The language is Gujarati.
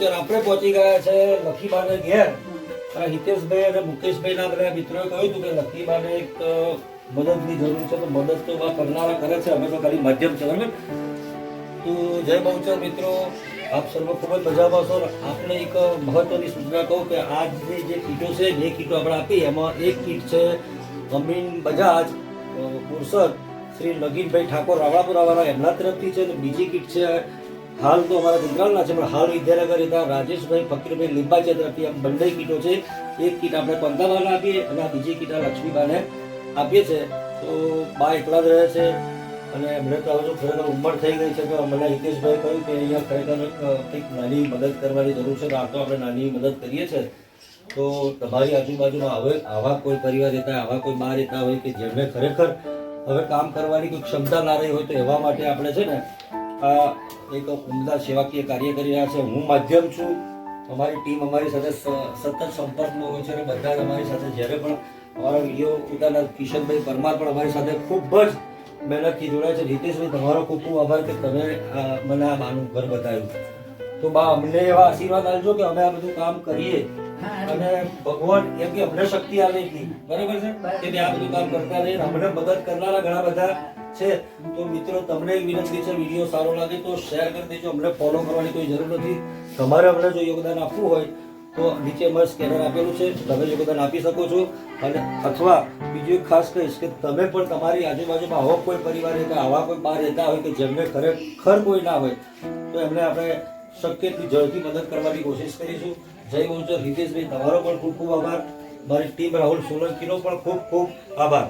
બહુચર આપણે પહોંચી ગયા છે લખીબાને ઘેર. હિતેશભાઈ અને મુકેશભાઈ ના બધા મિત્રોએ કહ્યું હતું કે લખીબાને એક મદદની જરૂર છે, તો મદદ તો કરનારા કરે છે, અમે તો ખાલી માધ્યમ છે, બરાબર. તો જય બહુચર મિત્રો, આપ સર્વ ખૂબ જ મજામાં છો. આપણે એક મહત્વની સૂચના કહું કે આજની જે કીટો છે, 2 કીટો આપણે આપી, એમાં એક કીટ છે અમીન બજાજ પુરસદ શ્રી નગીનભાઈ ઠાકોર રાવળાપુરાવાળા એમના તરફથી છે, અને બીજી કીટ છે હાલ તો અમારા ગુજરાતના છે પણ હાલ વિદ્યાનગર રહેતા રાજેશભાઈ ફકીરભાઈ લીંબાચા તરફથી. આમ બંને કીટો છે. એક કીટ આપણે પંતાબાને આપીએ અને આ બીજી કીટ લક્ષ્મીબાને આપીએ છે. તો બા એકલા જ રહે છે અને એમણે તો હવે જો ખરેખર ઉંમર થઈ ગઈ છે, તો મને હિતેશભાઈ કહ્યું કે અહીંયા ખરેખર કંઈક નાની મદદ કરવાની જરૂર છે, તો આ તો આપણે નાની મદદ કરીએ છીએ. તો તમારી આજુબાજુમાં હવે આવા કોઈ પરિવાર રહેતા, આવા કોઈ બા રહેતા હોય કે જેમને ખરેખર હવે કામ કરવાની કોઈ ક્ષમતા ના રહી હોય, તો એવા માટે આપણે છે ને આ એક ઉમદા સેવાકીય કાર્ય કરી રહ્યા છે. હું માધ્યમ છું, અમારી ટીમ અમારી સાથે સતત સંપર્કમાં હોય છે અને બધા જ અમારી સાથે જ્યારે પણ અમારા વિડીયો ઉતારનાર કિશનભાઈ પરમાર પણ અમારી સાથે ખૂબ જ મહેનતથી જોડાય છે. હિતેશભાઈ તમારો ખૂબ ખૂબ આભાર કે તમે મને આ બાનું ઘર બતાવ્યું. તો બા અમને એવા આશીર્વાદ આપજો કે અમે આ બધું કામ કરીએ અને ભગવાન એમ કે અમને શક્તિ આવે એટલી, બરાબર છે કે આ બધું કામ કરતા રહીએ. અમને મદદ કરનારા ઘણા બધા છે. તો મિત્રો તમને એક વિનંતી છે, વિડીયો સારો લાગે તો શેર કરી દેજો. અમને ફોલો કરવાની કોઈ જરૂર નથી. તમારે અમને જો યોગદાન આપવું હોય તો નીચે અમારે સ્કેનર આપેલું છે, તમે યોગદાન આપી શકો છો. અને અથવા બીજું એક ખાસ કહીશ કે તમે પણ તમારી આજુબાજુમાં આવો કોઈ પરિવાર કે આવા કોઈ બહાર રહેતા હોય કે જેમને ખરેખર કોઈ ના હોય, તો એમને આપણે શક્ય એટલી ઝડપી મદદ કરવાની કોશિશ કરીશું. જય બહુચર. હિતેશભાઈ તમારો પણ ખૂબ ખૂબ આભાર. મારી ટીમ રાહુલ સોલંકીનો પણ ખૂબ ખૂબ આભાર.